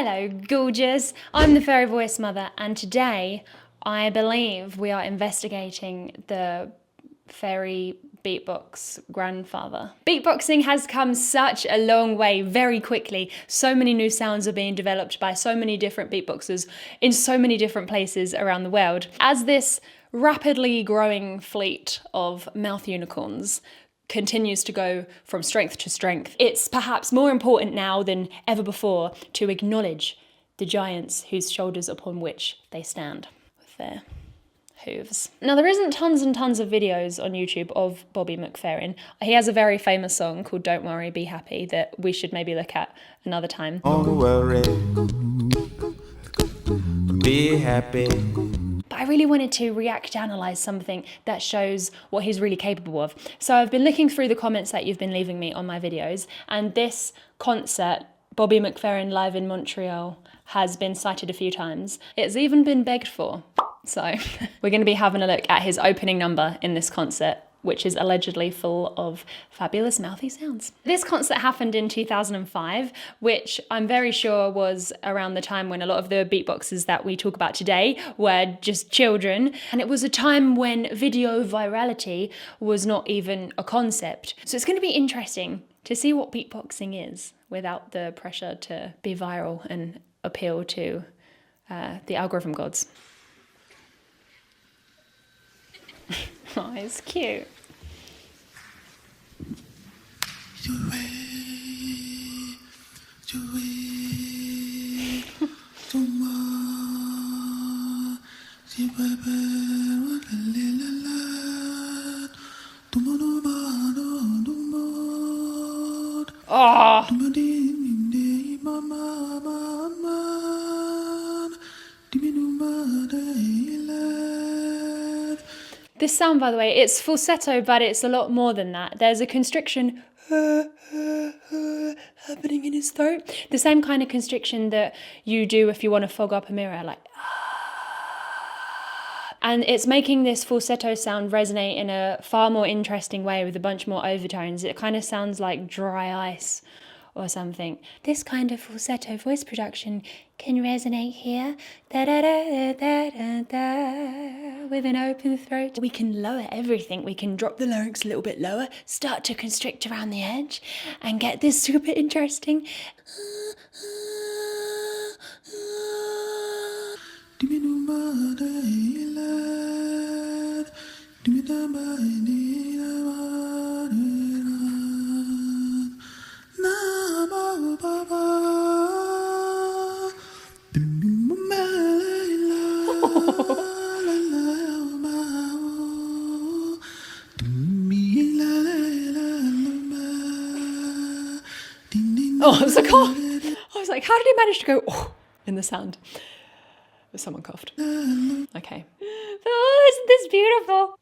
Hello, gorgeous. I'm the Fairy Voice Mother, and today I believe we are investigating the fairy beatbox grandfather. Beatboxing has come such a long way very quickly. So many new sounds are being developed by so many different beatboxers in so many different places around the world. As this rapidly growing fleet of mouth unicorns continues to go from strength to strength, it's perhaps more important now than ever before to acknowledge the giants whose shoulders upon which they stand with their hooves. Now, there isn't tons and tons of videos on YouTube of Bobby McFerrin. He has a very famous song called Don't Worry, Be Happy that we should maybe look at another time. Don't worry, be happy. But I really wanted to react, analyse something that shows what he's really capable of. So I've been looking through the comments that you've been leaving me on my videos, and this concert, Bobby McFerrin live in Montreal, has been cited a few times. It's even been begged for. So we're going to be having a look at his opening number in this concert, which is allegedly full of fabulous mouthy sounds. This concert happened in 2005, which I'm very sure was around the time when a lot of the beatboxers that we talk about today were just children. And it was a time when video virality was not even a concept. So it's going to be interesting to see what beatboxing is without the pressure to be viral and appeal to the algorithm gods. Oh, it's cute. Oh. This sound, by the way, it's falsetto, but it's a lot more than that. There's a constriction happening in his throat. The same kind of constriction that you do if you want to fog up a mirror, like. And it's making this falsetto sound resonate in a far more interesting way with a bunch more overtones. It kind of sounds like dry ice or something. This kind of falsetto voice production can resonate here, da da da da da da, with an open throat. We can lower everything. We can drop the larynx a little bit lower, start to constrict around the edge, and get this super interesting. Oh, it was a cough. I was like, how did he manage to go oh, in the sound? Someone coughed. Okay. Oh, isn't this beautiful?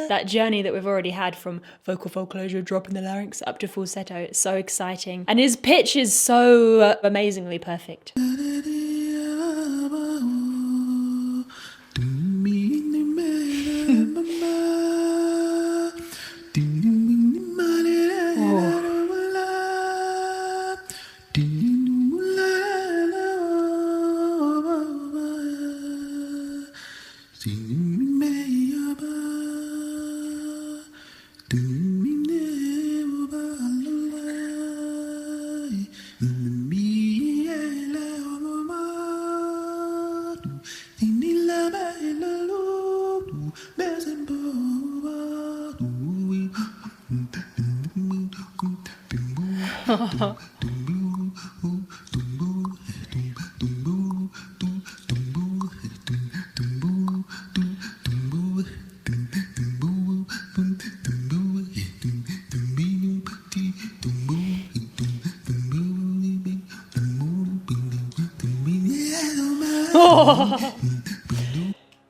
That journey that we've already had from vocal closure, dropping the larynx, up to falsetto, it's so exciting. And his pitch is so amazingly perfect.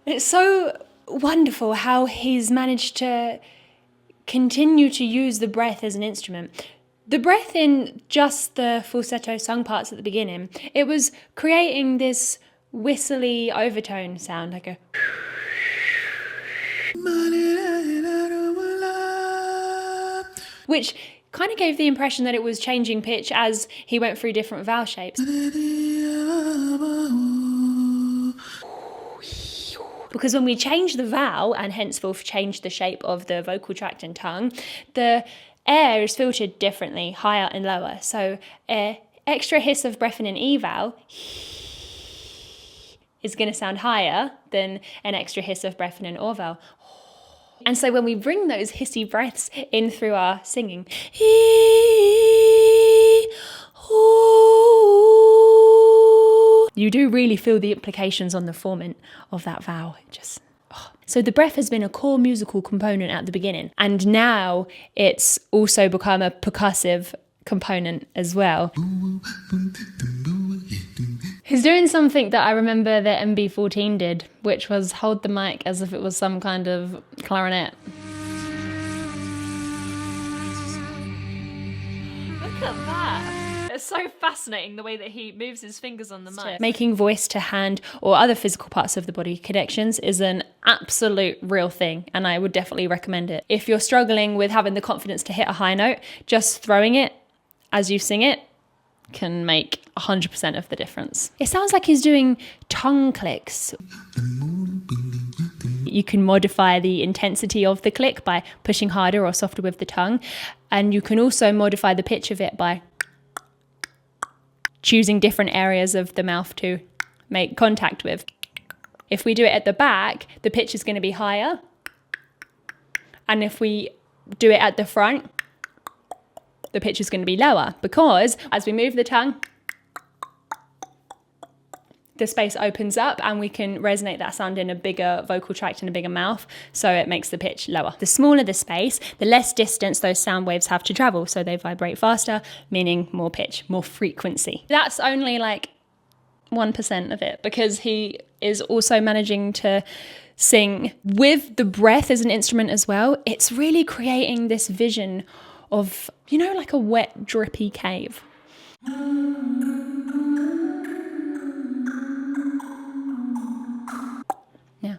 It's so wonderful how he's managed to continue to use the breath as an instrument. The breath in just the falsetto sung parts at the beginning, it was creating this whistly overtone sound, like a which kind of gave the impression that it was changing pitch as he went through different vowel shapes. Because when we change the vowel, and henceforth change the shape of the vocal tract and tongue, the air is filtered differently, higher and lower. So extra hiss of breath in an E vowel is going to sound higher than an extra hiss of breath in an O vowel. And so when we bring those hissy breaths in through our singing, you do really feel the implications on the formant of that vowel. So the breath has been a core musical component at the beginning, and now it's also become a percussive component as well. He's doing something that I remember that MB14 did, which was hold the mic as if it was some kind of clarinet. Look at that. It's so fascinating the way that he moves his fingers on the mic. Making voice to hand or other physical parts of the body connections is an absolute real thing, and I would definitely recommend it. If you're struggling with having the confidence to hit a high note, just throwing it as you sing it can make 100% of the difference. It sounds like he's doing tongue clicks. You can modify the intensity of the click by pushing harder or softer with the tongue, and you can also modify the pitch of it by choosing different areas of the mouth to make contact with. If we do it at the back, the pitch is going to be higher, and if we do it at the front, the pitch is going to be lower, because as we move the tongue, the space opens up and we can resonate that sound in a bigger vocal tract and a bigger mouth, so it makes the pitch lower. The smaller the space, the less distance those sound waves have to travel, so they vibrate faster, meaning more pitch, more frequency. That's only like 1% of it, because he is also managing to sing with the breath as an instrument as well. It's really creating this vision of, you know, like a wet, drippy cave. Yeah.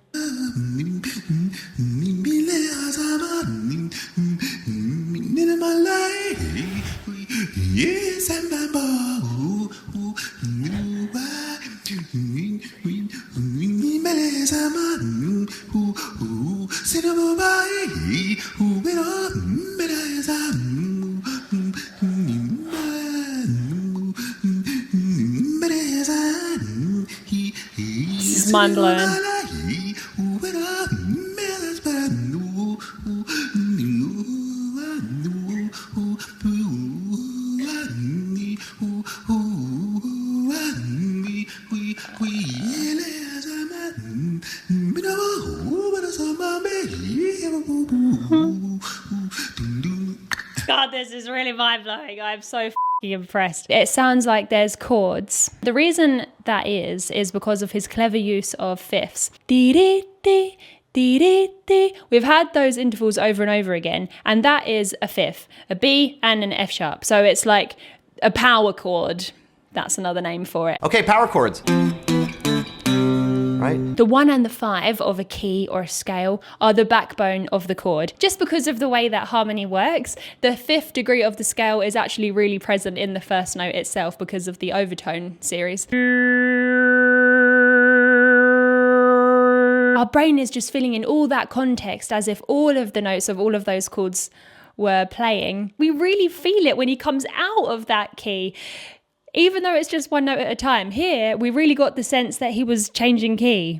This is mind blowing. God, this is really mind-blowing. I'm so impressed. It sounds like there's chords. The reason that is because of his clever use of fifths. Dee-dee-dee, dee-dee-dee. We've had those intervals over and over again, and that is a fifth, a B and an F sharp. So it's like a power chord. That's another name for it. Okay, power chords. Right? The 1 and the 5 of a key or a scale are the backbone of the chord. Just because of the way that harmony works, the 5th degree of the scale is actually really present in the first note itself because of the overtone series. Our brain is just filling in all that context as if all of the notes of all of those chords were playing. We really feel it when he comes out of that key, even though it's just one note at a time. Here, we really got the sense that he was changing key.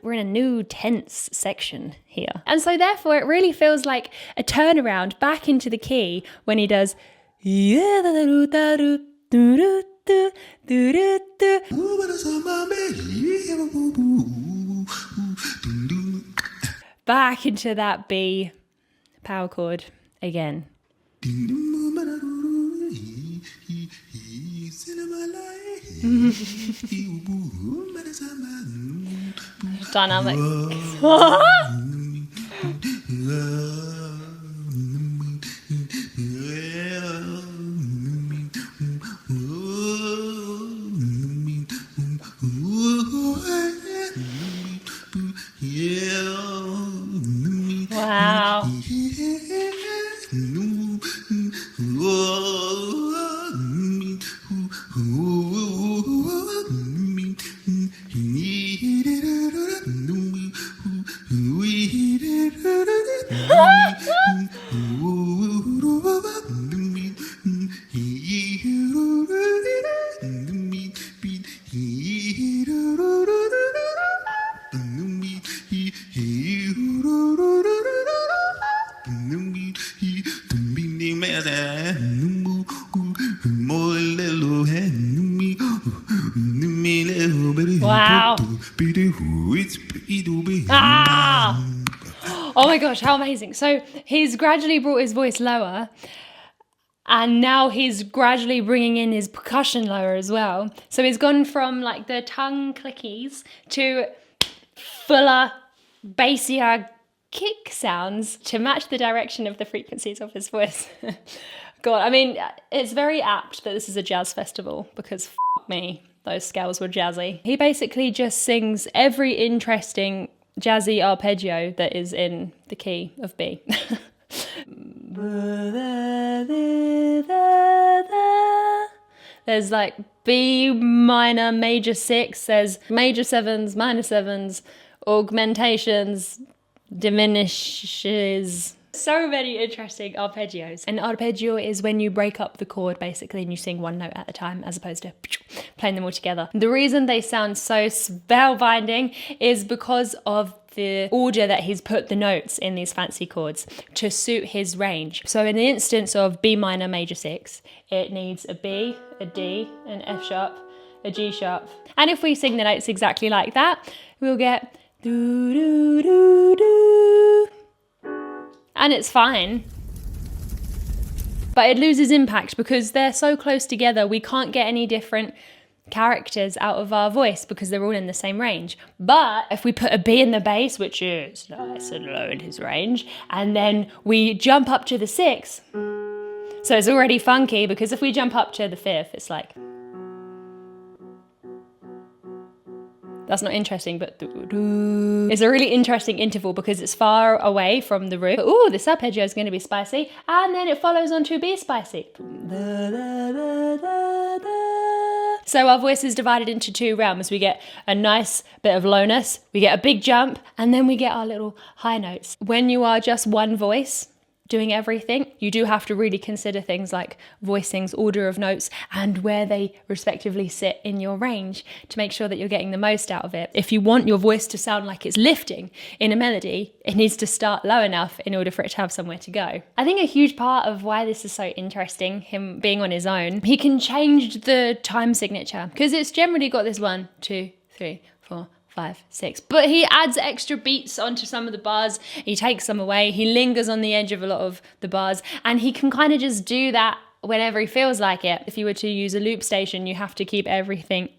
We're in a new tense section here. And so therefore, it really feels like a turnaround back into the key when he does back into that B power chord again. Dynamic. Wow. Ah! Oh my gosh, how amazing. So he's gradually brought his voice lower, and now he's gradually bringing in his percussion lower as well. So he's gone from like the tongue clickies to fuller, bassier kick sounds to match the direction of the frequencies of his voice. God, I mean, it's very apt that this is a jazz festival because f*** me, those scales were jazzy. He basically just sings every interesting jazzy arpeggio that is in the key of B. There's like B minor major 6, there's major 7s, minor 7s, augmentations, diminishes. So many interesting arpeggios. An arpeggio is when you break up the chord basically and you sing one note at a time as opposed to playing them all together. The reason they sound so spellbinding is because of the order that he's put the notes in these fancy chords to suit his range. So in the instance of B minor major 6, it needs a B, a D, an F sharp, a G sharp. And if we sing the notes exactly like that, we'll get do do do do. And it's fine. But it loses impact because they're so close together, we can't get any different characters out of our voice because they're all in the same range. But if we put a B in the bass, which is nice and low in his range, and then we jump up to the 6, so it's already funky because if we jump up to the 5th, it's like, that's not interesting, but it's a really interesting interval because it's far away from the root. Ooh, this arpeggio is going to be spicy, and then it follows on to be spicy. So our voice is divided into 2 realms. We get a nice bit of lowness, we get a big jump, and then we get our little high notes. When you are just one voice doing everything, you do have to really consider things like voicings, order of notes, and where they respectively sit in your range to make sure that you're getting the most out of it. If you want your voice to sound like it's lifting in a melody, it needs to start low enough in order for it to have somewhere to go. I think a huge part of why this is so interesting, him being on his own, he can change the time signature because it's generally got this 1, 2, 3, 4, 5, 6. But he adds extra beats onto some of the bars. He takes some away. He lingers on the edge of a lot of the bars. And he can kind of just do that whenever he feels like it. If you were to use a loop station, you have to keep everything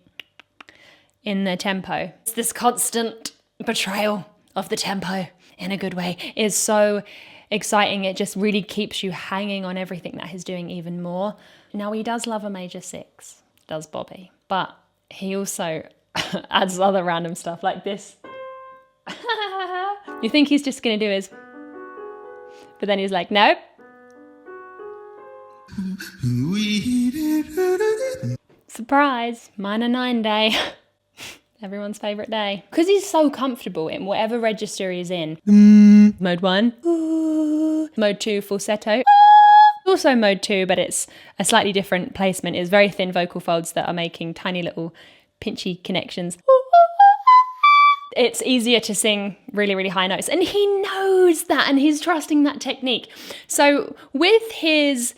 in the tempo. It's this constant betrayal of the tempo in a good way. It's so exciting. It just really keeps you hanging on everything that he's doing even more. Now, he does love a major 6, does Bobby. But he also adds other random stuff like this. You think he's just going to do his, but then he's like, nope. Surprise, minor 9 day. Everyone's favourite day. Because he's so comfortable in whatever register he's in. Mode 1. Mode 2, falsetto. Also mode 2, but it's a slightly different placement. It's very thin vocal folds that are making tiny little pinchy connections. It's easier to sing really, really high notes. And he knows that and he's trusting that technique. So with his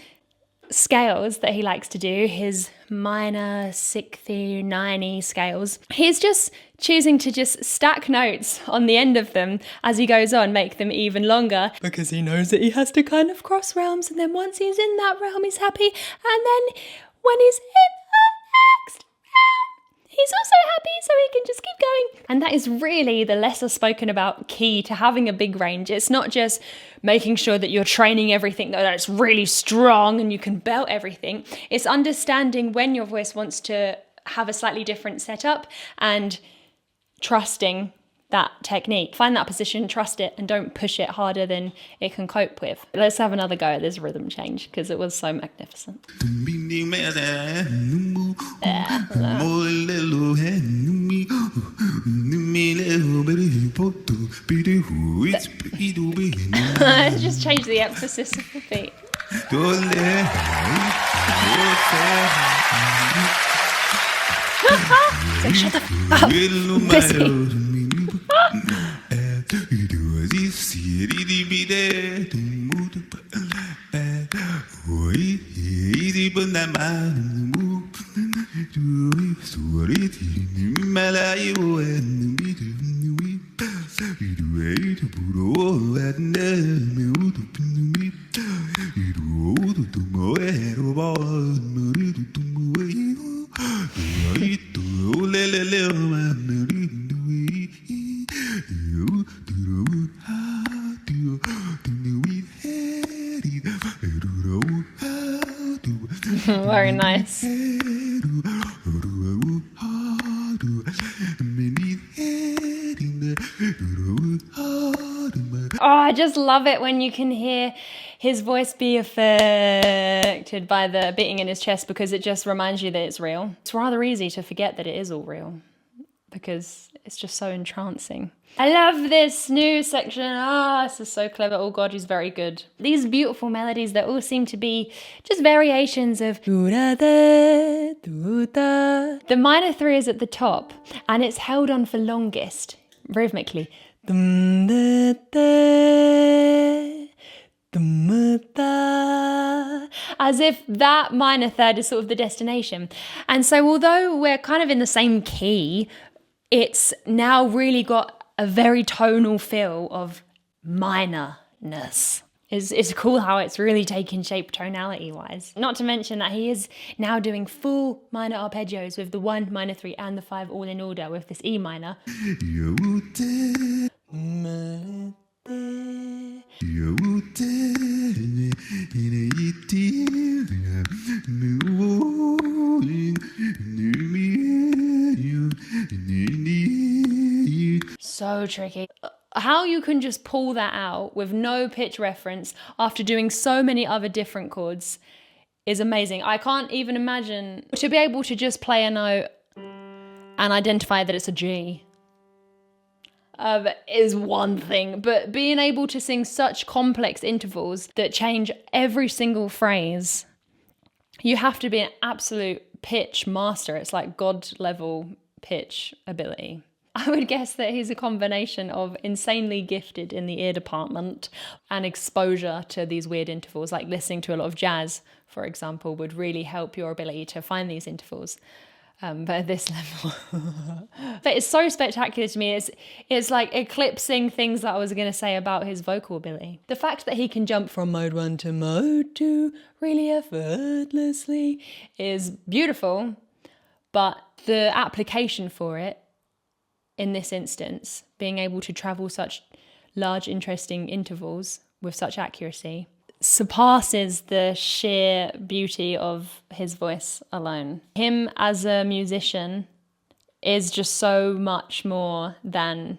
scales that he likes to do, his minor 6th, 9 scales, he's just choosing to just stack notes on the end of them as he goes on, make them even longer because he knows that he has to kind of cross realms, and then once he's in that realm he's happy, and then when he's in the next realm he's also happy, so he can just keep going. And that is really the lesser spoken about key to having a big range. It's not just making sure that you're training everything that it's really strong and you can belt everything. It's understanding when your voice wants to have a slightly different setup and trusting that technique. Find that position, trust it, and don't push it harder than it can cope with. Let's have another go at this rhythm change because it was so magnificent. Just change the emphasis of the beat. It's like, shut the f*** up. Busy. Very nice. Oh, I just love it when you can hear his voice be affected by the beating in his chest, because it just reminds you that it's real. It's rather easy to forget that it is all real because it's just so entrancing. I love this new section. This is so clever. Oh God, he's very good. These beautiful melodies that all seem to be just variations of the minor 3 is at the top and it's held on for longest rhythmically. As if that minor 3rd is sort of the destination. And so although we're kind of in the same key, it's now really got a very tonal feel of minorness. It's cool how it's really taken shape tonality-wise. Not to mention that he is now doing full minor arpeggios with the 1, minor 3 and the 5 all in order with this E minor. So tricky. How you can just pull that out with no pitch reference after doing so many other different chords is amazing. I can't even imagine to be able to just play a note and identify that it's a G. Is one thing, but being able to sing such complex intervals that change every single phrase, you have to be an absolute pitch master. It's like God level pitch ability. I would guess that he's a combination of insanely gifted in the ear department and exposure to these weird intervals, like listening to a lot of jazz, for example, would really help your ability to find these intervals. But at this level, but it's so spectacular to me. It's like eclipsing things that I was going to say about his vocal ability. The fact that he can jump from mode 1 to mode 2 really effortlessly is beautiful, but the application for it in this instance, being able to travel such large, interesting intervals with such accuracy, surpasses the sheer beauty of his voice alone. Him as a musician is just so much more than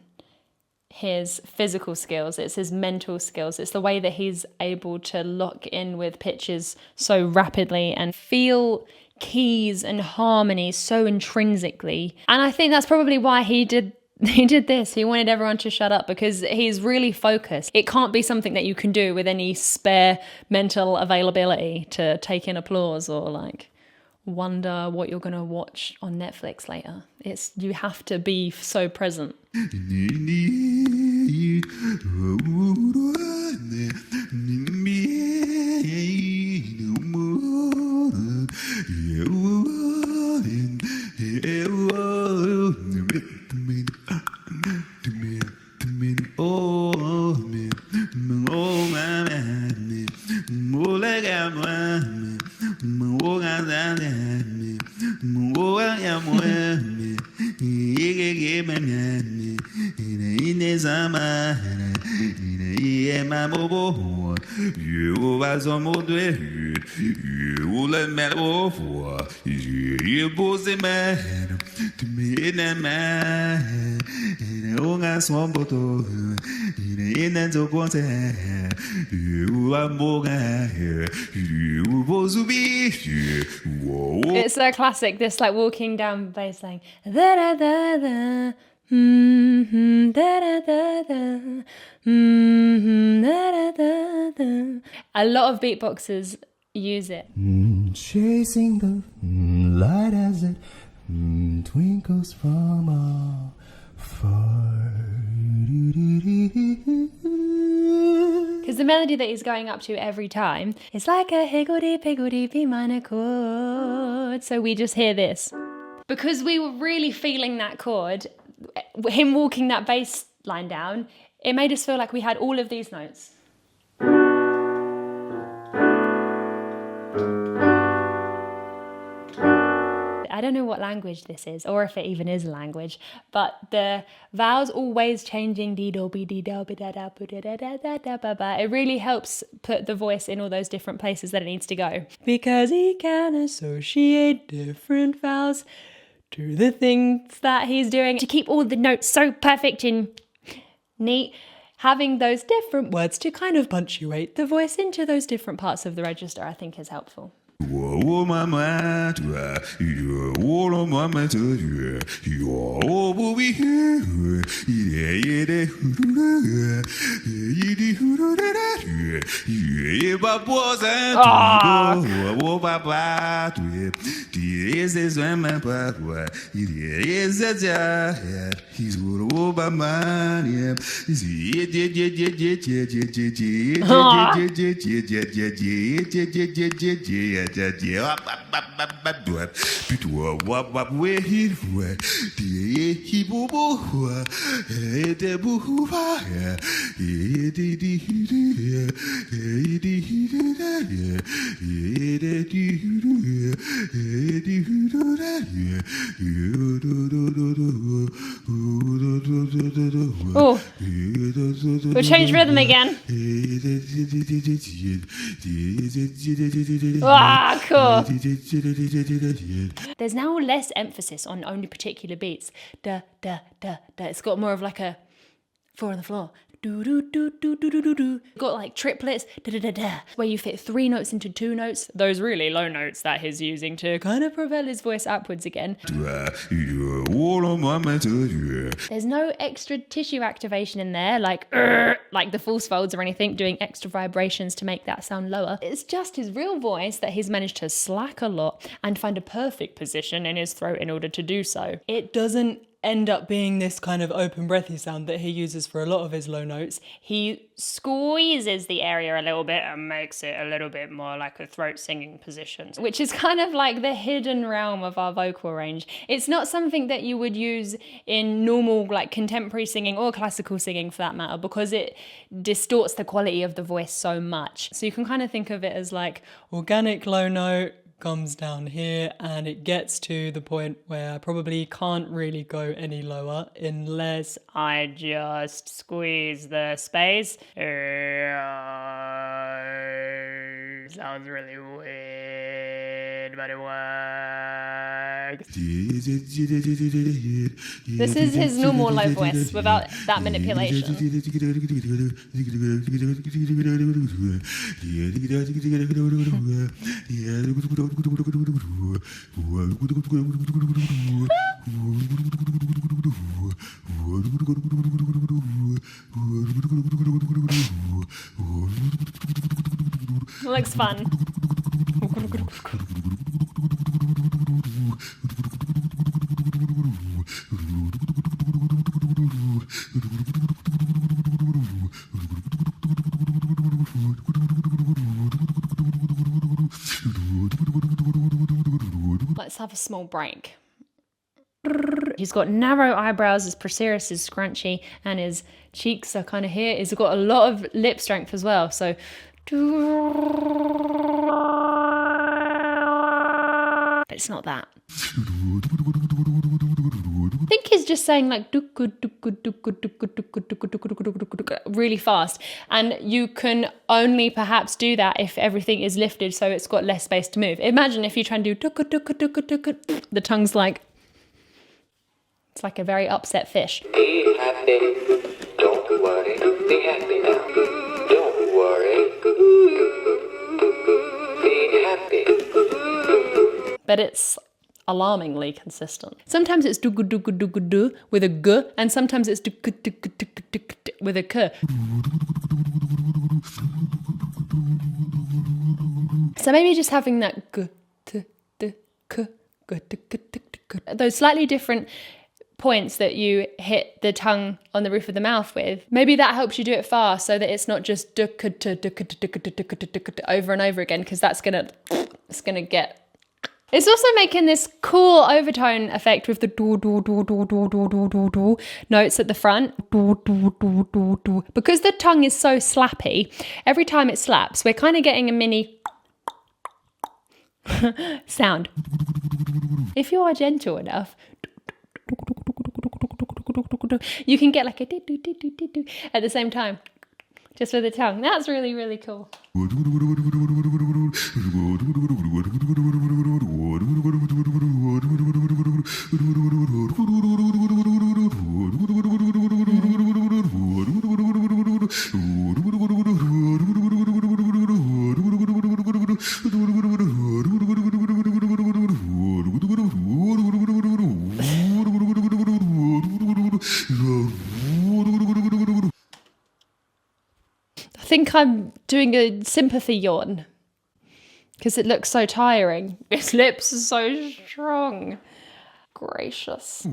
his physical skills. It's his mental skills. It's the way that he's able to lock in with pitches so rapidly and feel keys and harmonies so intrinsically. And I think that's probably why he did this. He wanted everyone to shut up because he's really focused. It can't be something that you can do with any spare mental availability to take in applause or like wonder what you're going to watch on Netflix later. You have to be so present. It's a classic, this like walking down bass line. Da da da da. Mm-hmm, da da da da. Mm-hmm, da da da da. A lot of beatboxers use it. Chasing the light as it twinkles from afar. Because the melody that he's going up to every time is like a higgledy-piggledy B minor chord. So we just hear this. Because we were really feeling that chord, him walking that bass line down, it made us feel like we had all of these notes. I don't know what language this is, or if it even is a language, but the vowels always changing. It really helps put the voice in all those different places that it needs to go. Because he can associate different vowels to the things that he's doing. To keep all the notes so perfect and neat, having those different words to kind of punctuate the voice into those different parts of the register, I think is helpful. Oh, we'll change rhythm again. Ah, cool. There's now less emphasis on only particular beats. Da, da, da, da. It's got more of like a 4 on the floor. Do, do, do, do, do, do, do, do. Got like triplets, da, da, da, da, where you fit 3 notes into 2 notes. Those really low notes that he's using to kind of propel his voice upwards again. There's no extra tissue activation in there, like the false folds or anything, doing extra vibrations to make that sound lower. It's just his real voice that he's managed to slack a lot and find a perfect position in his throat in order to do so. It doesn't end up being this kind of open breathy sound that he uses for a lot of his low notes. He squeezes the area a little bit and makes it a little bit more like a throat singing position, which is kind of like the hidden realm of our vocal range. It's not something that you would use in normal like contemporary singing or classical singing for that matter, because it distorts the quality of the voice so much. So you can kind of think of it as like organic low note comes down here and it gets to the point where I probably can't really go any lower unless I just squeeze the space. Sounds really weird, but it works. This is his normal low voice without that manipulation. Looks fun. Let's have a small break. He's got narrow eyebrows, his procerus is scrunchy, and his cheeks are kind of here. He's got a lot of lip strength as well, so but it's not that. I think his is just saying like really fast, and you can only perhaps do that if everything is lifted so it's got less space to move. Imagine if you try and do the tongue's like, it's like a very upset fish. Be happy, don't worry, be happy now, don't worry, be happy. But it's alarmingly consistent. Sometimes it's do with a g, and sometimes it's with a k. So maybe just having that g, t, d, k, g, t, k, t, k, those slightly different points that you hit the tongue on the roof of the mouth with, maybe that helps you do it fast so that it's not just over and over again, because it's gonna get. It's also making this cool overtone effect with the do notes at the front. Because the tongue is so slappy, every time it slaps, we're kind of getting a mini sound. If you are gentle enough, you can get like a at the same time, just with the tongue. That's really, really cool. I think I'm doing a sympathy yawn because it looks so tiring. His lips are so strong. Gracious.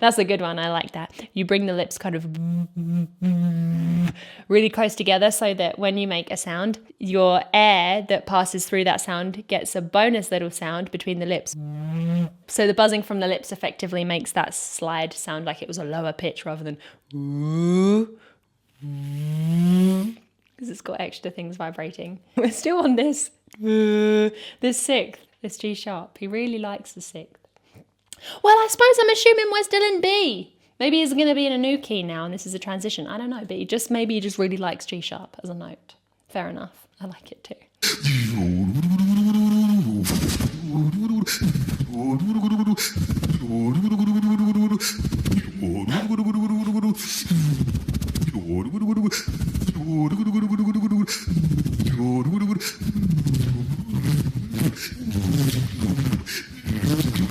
That's a good one. I like that. You bring the lips kind of really close together so that when you make a sound, your air that passes through that sound gets a bonus little sound between the lips. So the buzzing from the lips effectively makes that slide sound like it was a lower pitch rather than because it's got extra things vibrating. We're still on this sixth, this G sharp. He really likes the sixth. Well, I suppose I'm assuming we're still in B. Maybe he's going to be in a new key now and this is a transition. I don't know, but he just really likes G sharp as a note. Fair enough. I like it too.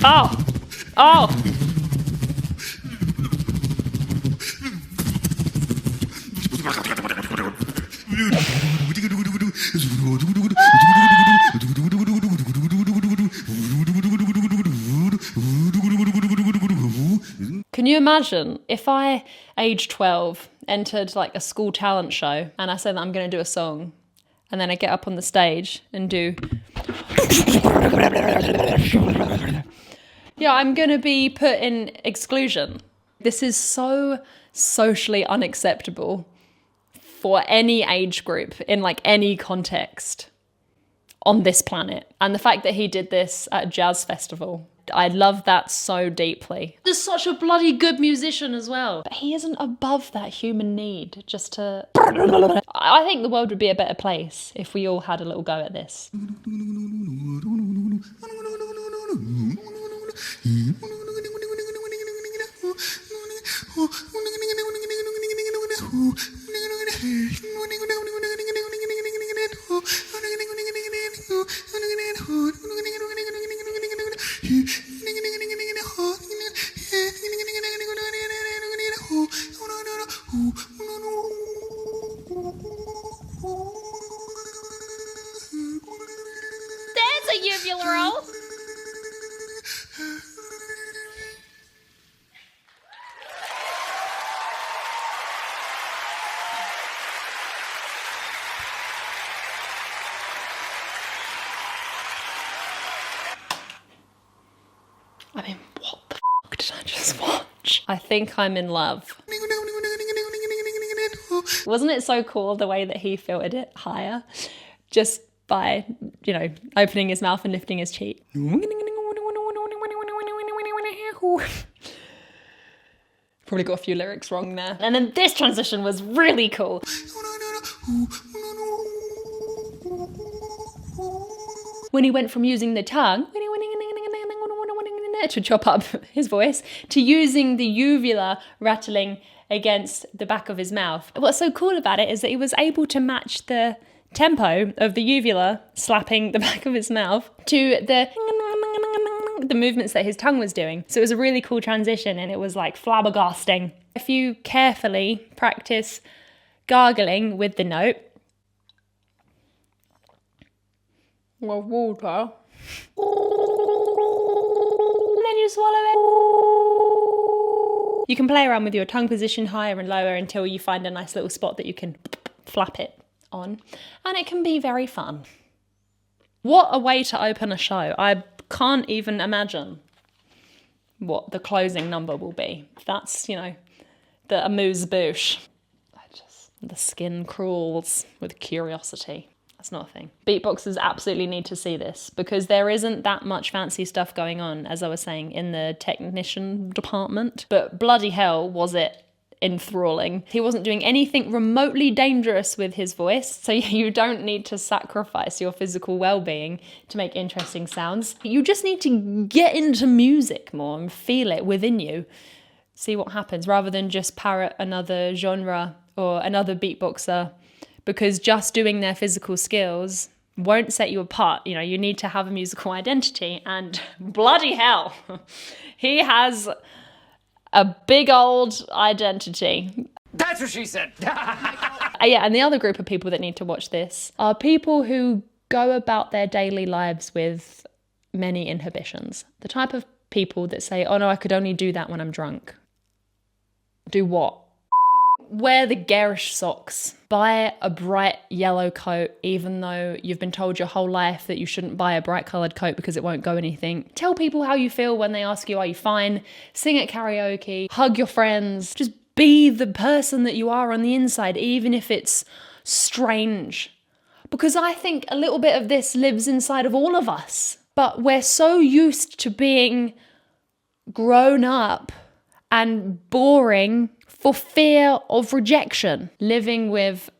Oh! Oh! Can you imagine if I, age 12, entered like a school talent show and I said that I'm going to do a song and then I get up on the stage and do... Yeah, I'm going to be put in exclusion. This is so socially unacceptable for any age group in like any context on this planet. And the fact that he did this at a jazz festival, I love that so deeply. He's such a bloody good musician as well. But he isn't above that human need just to... I think the world would be a better place if we all had a little go at this. There's a uvula roll. I mean, what the fuck did I just watch? I think I'm in love. Wasn't it so cool the way that he filtered it higher? Just by, opening his mouth and lifting his cheek. Probably got a few lyrics wrong there. And then this transition was really cool. When he went from using the tongue to chop up his voice to using the uvula rattling against the back of his mouth. What's so cool about it is that he was able to match the tempo of the uvula slapping the back of his mouth to the movements that his tongue was doing. So it was a really cool transition, and it was like flabbergasting. If you carefully practice gargling with the note, well, water, and then you swallow it. You can play around with your tongue position higher and lower until you find a nice little spot that you can flap it on, and it can be very fun. What a way to open a show. I can't even imagine what the closing number will be. That's, you know, the amuse-bouche. The skin crawls with curiosity. That's not a thing. Beatboxers absolutely need to see this because there isn't that much fancy stuff going on, as I was saying, in the technician department. But bloody hell was it enthralling. He wasn't doing anything remotely dangerous with his voice, so you don't need to sacrifice your physical well-being to make interesting sounds. You just need to get into music more and feel it within you. See what happens, rather than just parrot another genre or another beatboxer, because just doing their physical skills won't set you apart. You know, you need to have a musical identity, and bloody hell, he has a big old identity. That's what she said. Yeah, and the other group of people that need to watch this are people who go about their daily lives with many inhibitions. The type of people that say, oh no, I could only do that when I'm drunk. Do what? Wear the garish socks. Buy a bright yellow coat, even though you've been told your whole life that you shouldn't buy a bright coloured coat because it won't go anything. Tell people how you feel when they ask you, are you fine? Sing at karaoke. Hug your friends. Just be the person that you are on the inside, even if it's strange. Because I think a little bit of this lives inside of all of us. But we're so used to being grown up and boring for fear of rejection. Living with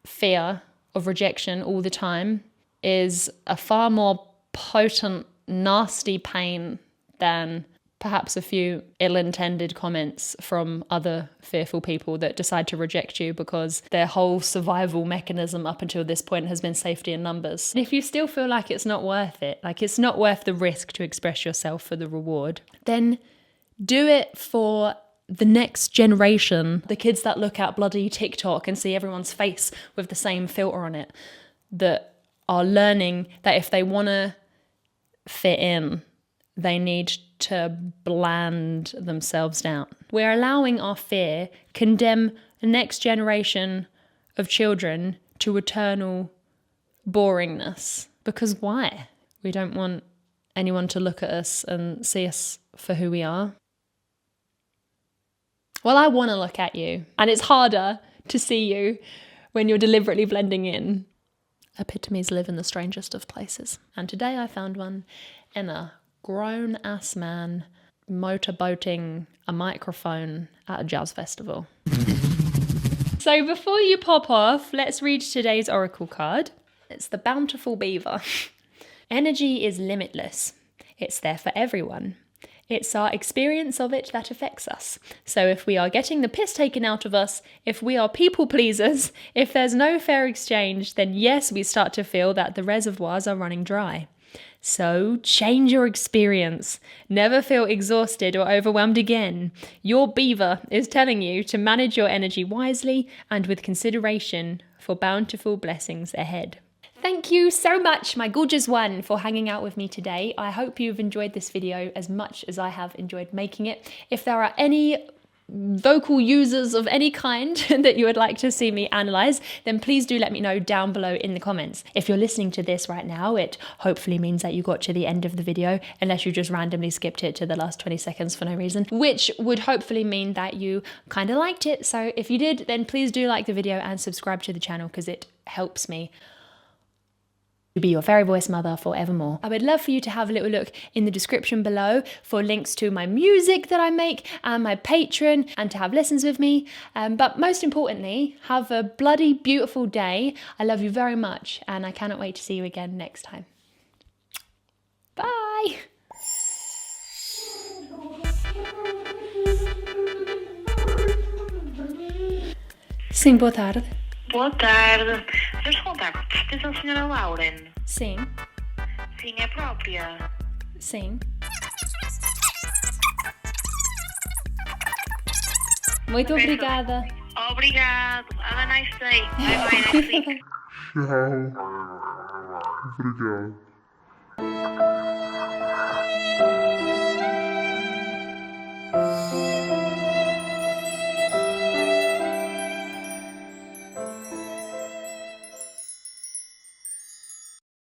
fear of rejection all the time is a far more potent, nasty pain than perhaps a few ill-intended comments from other fearful people that decide to reject you because their whole survival mechanism up until this point has been safety in numbers. And if you still feel like it's not worth it, like it's not worth the risk to express yourself for the reward, then do it for the next generation, the kids that look at bloody TikTok and see everyone's face with the same filter on it, that are learning that if they want to fit in, they need to bland themselves down. We're allowing our fear condemn the next generation of children to eternal boringness. Because why? We don't want anyone to look at us and see us for who we are. Well, I want to look at you, and it's harder to see you when you're deliberately blending in. Epitomes live in the strangest of places. And today I found one in a grown-ass man motorboating a microphone at a jazz festival. So before you pop off, let's read today's oracle card. It's the Bountiful Beaver. Energy is limitless. It's there for everyone. It's our experience of it that affects us. So if we are getting the piss taken out of us, if we are people pleasers, if there's no fair exchange, then yes, we start to feel that the reservoirs are running dry. So change your experience. Never feel exhausted or overwhelmed again. Your beaver is telling you to manage your energy wisely and with consideration for bountiful blessings ahead. Thank you so much, my gorgeous one, for hanging out with me today. I hope you've enjoyed this video as much as I have enjoyed making it. If there are any vocal users of any kind that you would like to see me analyze, then please do let me know down below in the comments. If you're listening to this right now, it hopefully means that you got to the end of the video, unless you just randomly skipped it to the last 20 seconds for no reason, which would hopefully mean that you kind of liked it. So if you did, then please do like the video and subscribe to the channel because it helps me be your fairy voice mother forevermore. I would love for you to have a little look in the description below for links to my music that I make and my Patreon, and to have lessons with me. But most importantly, have a bloody beautiful day. I love you very much, and I cannot wait to see you again next time. Bye! Sim, boa tarde. Boa tarde. Seus contactos pertencem à senhora Lauren? Sim, Sim, é própria. sim. Muito obrigada. Obrigado. Have a nice day. Bye bye next week. Obrigado.